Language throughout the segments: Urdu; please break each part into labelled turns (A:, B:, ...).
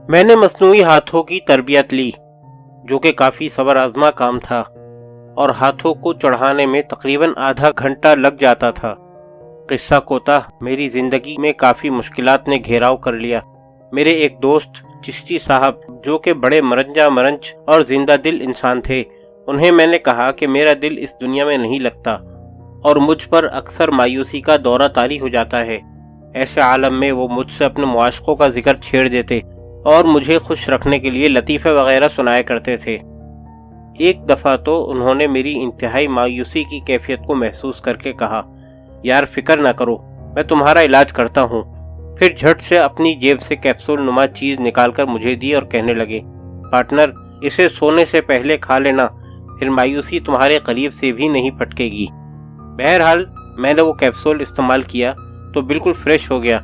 A: میں نے مصنوعی ہاتھوں کی تربیت لی، جو کہ کافی صبر آزما کام تھا، اور ہاتھوں کو چڑھانے میں تقریباً آدھا گھنٹہ لگ جاتا تھا۔ قصہ کوتاہ میری زندگی میں کافی مشکلات نے گھیراؤ کر لیا۔ میرے ایک دوست چشتی صاحب، جو کہ بڑے مرنجا مرنج اور زندہ دل انسان تھے، انہیں میں نے کہا کہ میرا دل اس دنیا میں نہیں لگتا اور مجھ پر اکثر مایوسی کا دورہ طاری ہو جاتا ہے۔ ایسے عالم میں وہ مجھ سے اپنے معاشقوں کا ذکر چھیڑ دیتے اور مجھے خوش رکھنے کے لیے لطیفے وغیرہ سنایا کرتے تھے۔ ایک دفعہ تو انہوں نے میری انتہائی مایوسی کی کیفیت کو محسوس کر کے کہا، یار فکر نہ کرو، میں تمہارا علاج کرتا ہوں۔ پھر جھٹ سے اپنی جیب سے کیپسول نما چیز نکال کر مجھے دی اور کہنے لگے، پارٹنر، اسے سونے سے پہلے کھا لینا، پھر مایوسی تمہارے قریب سے بھی نہیں پھٹکے گی۔ بہرحال میں نے وہ کیپسول استعمال کیا تو بالکل فریش ہو گیا۔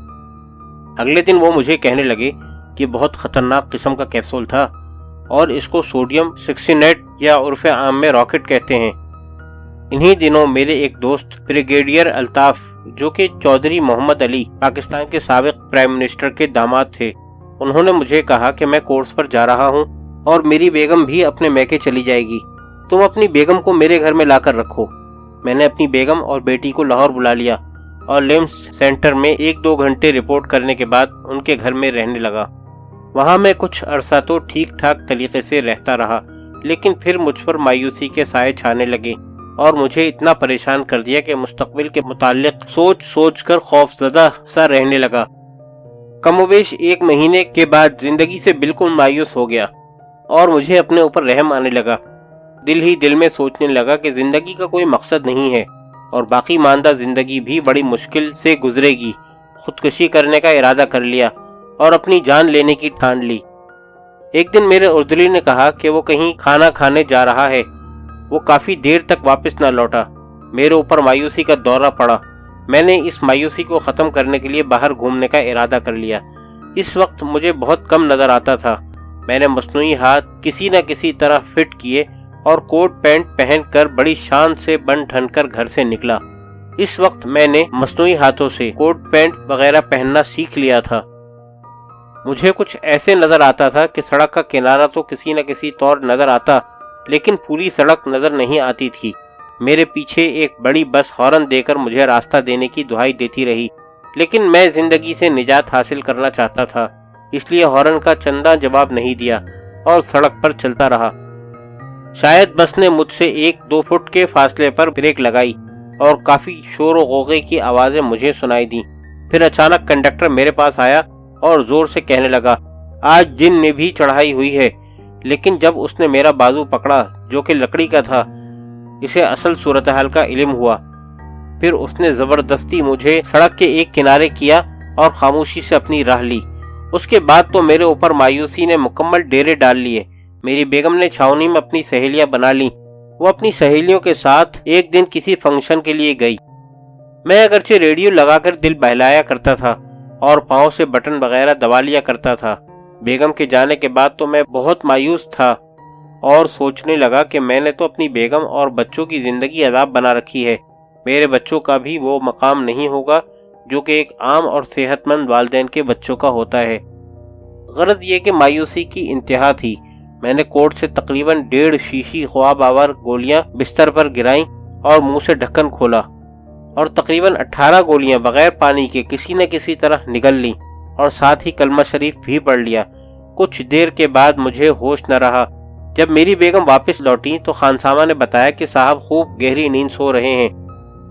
A: اگلے دن وہ مجھے کہنے لگے کہ بہت خطرناک قسم کا کیپسول تھا اور اس کو سوڈیم سکسینیٹ یا عرف عام میں راکٹ کہتے ہیں۔ انہی دنوں میرے ایک دوست بریگیڈیئر الطاف، جو کہ چودھری محمد علی پاکستان کے سابق پرائم منسٹر کے داماد تھے، انہوں نے مجھے کہا کہ میں کورس پر جا رہا ہوں اور میری بیگم بھی اپنے میکے چلی جائے گی، تم اپنی بیگم کو میرے گھر میں لا کر رکھو۔ میں نے اپنی بیگم اور بیٹی کو لاہور بلا لیا اور لیمس سینٹر میں 1-2 گھنٹے رپورٹ کرنے کے بعد ان کے گھر میں رہنے لگا۔ وہاں میں کچھ عرصہ تو ٹھیک ٹھاک طریقے سے رہتا رہا، لیکن پھر مجھ پر مایوسی کے سائے چھانے لگے اور مجھے اتنا پریشان کر دیا کہ مستقبل کے متعلق سوچ سوچ کر خوف زدہ سا رہنے لگا۔ کم و بیش 1 مہینے کے بعد زندگی سے بالکل مایوس ہو گیا اور مجھے اپنے اوپر رحم آنے لگا۔ دل ہی دل میں سوچنے لگا کہ زندگی کا کوئی مقصد نہیں ہے اور باقی ماندہ زندگی بھی بڑی مشکل سے گزرے گی۔ خودکشی کرنے کا ارادہ کر لیا اور اپنی جان لینے کی ٹھان لی۔ ایک دن میرے اردلی نے کہا کہ وہ کہیں کھانا کھانے جا رہا ہے۔ وہ کافی دیر تک واپس نہ لوٹا۔ میرے اوپر مایوسی کا دورہ پڑا۔ میں نے اس مایوسی کو ختم کرنے کے لیے باہر گھومنے کا ارادہ کر لیا۔ اس وقت مجھے بہت کم نظر آتا تھا۔ میں نے مصنوعی ہاتھ کسی نہ کسی طرح فٹ کیے اور کوٹ پینٹ پہن کر بڑی شان سے بن ٹھن کر گھر سے نکلا۔ اس وقت میں نے مصنوعی ہاتھوں سے کوٹ پینٹ وغیرہ پہننا سیکھ لیا تھا۔ مجھے کچھ ایسے نظر آتا تھا کہ سڑک کا کنارہ تو کسی نہ کسی طور نظر آتا، لیکن پوری سڑک نظر نہیں آتی تھی۔ میرے پیچھے ایک بڑی بس ہارن دے کر مجھے راستہ دینے کی دہائی دیتی رہی، لیکن میں زندگی سے نجات حاصل کرنا چاہتا تھا، اس لیے ہارن کا چندہ جواب نہیں دیا اور سڑک پر چلتا رہا۔ شاید بس نے مجھ سے 1-2 فٹ کے فاصلے پر بریک لگائی اور کافی شور و غوغے کی آوازیں مجھے سنائی دیں۔ پھر اچانک کنڈکٹر میرے پاس آیا اور زور سے کہنے لگا، آج جن نے بھی چڑھائی ہوئی ہے۔ لیکن جب اس نے میرا بازو پکڑا، جو کہ لکڑی کا تھا، اسے اصل صورتحال کا علم ہوا۔ پھر اس نے زبردستی مجھے سڑک کے ایک کنارے کیا اور خاموشی سے اپنی راہ لی۔ اس کے بعد تو میرے اوپر مایوسی نے مکمل ڈیرے ڈال لیے۔ میری بیگم نے چھاؤنی میں اپنی سہیلیاں بنا لیں۔ وہ اپنی سہیلیوں کے ساتھ ایک دن کسی فنکشن کے لیے گئی۔ میں اگرچہ ریڈیو لگا کر دل بہلایا کرتا تھا اور پاؤں سے بٹن وغیرہ دبا لیا کرتا تھا۔ بیگم کے جانے کے بعد تو میں بہت مایوس تھا اور سوچنے لگا کہ میں نے تو اپنی بیگم اور بچوں کی زندگی عذاب بنا رکھی ہے۔ میرے بچوں کا بھی وہ مقام نہیں ہوگا جو کہ ایک عام اور صحت مند والدین کے بچوں کا ہوتا ہے۔ غرض یہ کہ مایوسی کی انتہا تھی۔ میں نے کوٹ سے تقریباً 1.5 شیشی خواب آور گولیاں بستر پر گرائیں اور منہ سے ڈھکن کھولا اور تقریباً 18 گولیاں بغیر پانی کے کسی نہ کسی طرح نگل لیں اور ساتھ ہی کلمہ شریف بھی پڑھ لیا۔ کچھ دیر کے بعد مجھے ہوش نہ رہا۔ جب میری بیگم واپس لوٹی تو خانسامہ نے بتایا کہ صاحب خوب گہری نیند سو رہے ہیں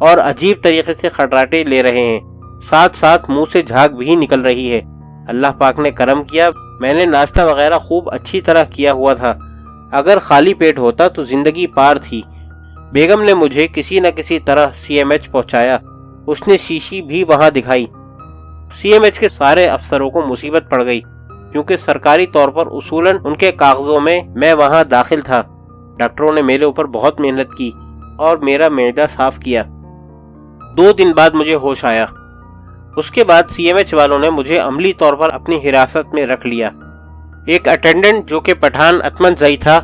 A: اور عجیب طریقے سے خراٹے لے رہے ہیں، ساتھ ساتھ منہ سے جھاگ بھی نکل رہی ہے۔ اللہ پاک نے کرم کیا، میں نے ناشتہ وغیرہ خوب اچھی طرح کیا ہوا تھا۔ اگر خالی پیٹ ہوتا تو زندگی پار تھی۔ بیگم نے مجھے کسی نہ کسی طرح CMH پہنچایا۔ اس نے شیشی بھی وہاں دکھائی۔ CMH کے سارے افسروں کو مصیبت پڑ گئی، کیونکہ سرکاری طور پر اصولاً ان کے کاغذوں میں وہاں داخل تھا۔ ڈاکٹروں نے میرے اوپر بہت محنت کی اور میرا معدہ صاف کیا۔ 2 دن بعد مجھے ہوش آیا۔ اس کے بعد CMH والوں نے مجھے عملی طور پر اپنی حراست میں رکھ لیا۔ ایک اٹینڈنٹ جو کہ پٹھان اتمن زئی تھا،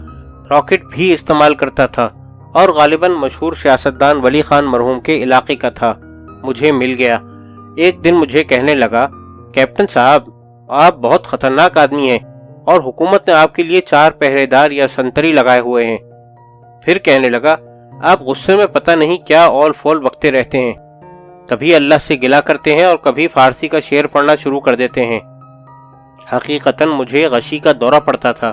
A: راکٹ بھی استعمال کرتا تھا اور غالباً مشہور سیاستدان ولی خان مرحوم کے علاقے کا تھا، مجھے مل گیا۔ ایک دن مجھے کہنے لگا، کیپٹن صاحب آپ بہت خطرناک آدمی ہیں، اور حکومت نے آپ کے لیے 4 پہرےدار یا سنتری لگائے ہوئے ہیں۔ پھر کہنے لگا، آپ غصے میں پتہ نہیں کیا اول فول بکتے رہتے ہیں، کبھی اللہ سے گلہ کرتے ہیں اور کبھی فارسی کا شعر پڑھنا شروع کر دیتے ہیں۔ حقیقتاً مجھے غشی کا دورہ پڑتا تھا۔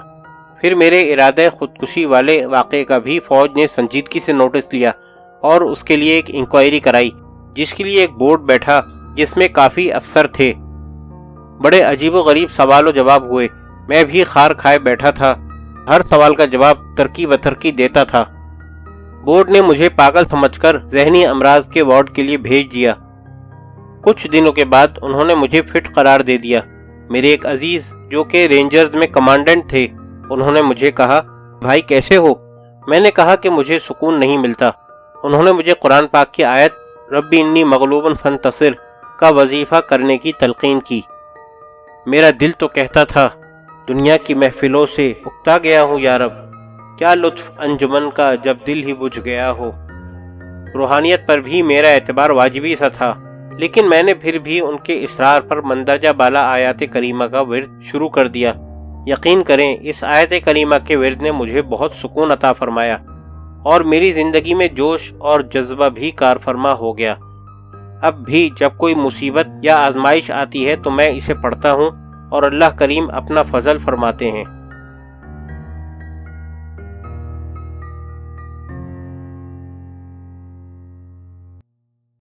A: پھر میرے ارادہ خودکشی والے واقعے کا بھی فوج نے سنجیدگی سے نوٹس لیا اور اس کے لیے ایک انکوائری کرائی، جس کے لیے ایک بورڈ بیٹھا جس میں کافی افسر تھے۔ بڑے عجیب و غریب سوال و جواب ہوئے، میں بھی خار کھائے بیٹھا تھا، ہر سوال کا جواب ترکی بترکی دیتا تھا۔ بورڈ نے مجھے پاگل سمجھ کر ذہنی امراض کے وارڈ کے لیے بھیج دیا۔ کچھ دنوں کے بعد انہوں نے مجھے فٹ قرار دے دیا۔ میرے ایک عزیز جو کہ رینجرز میں کمانڈنٹ تھے، انہوں نے مجھے کہا، بھائی کیسے ہو؟ میں نے کہا کہ مجھے سکون نہیں ملتا۔ انہوں نے مجھے قرآن پاک کی آیت ربی انی مغلوب فانتصر کا وظیفہ کرنے کی تلقین کی۔ میرا دل تو کہتا تھا، دنیا کی محفلوں سے اکتا گیا ہوں یا رب، کیا لطف انجمن کا جب دل ہی بجھ گیا ہو۔ روحانیت پر بھی میرا اعتبار واجبی سا تھا، لیکن میں نے پھر بھی ان کے اصرار پر مندرجہ بالا آیات کریمہ کا ورد شروع کر دیا۔ یقین کریں اس آیت کریمہ کے ورد نے مجھے بہت سکون عطا فرمایا اور میری زندگی میں جوش اور جذبہ بھی کار فرما ہو گیا۔ اب بھی جب کوئی مصیبت یا آزمائش آتی ہے تو میں اسے پڑھتا ہوں اور اللہ کریم اپنا فضل فرماتے ہیں۔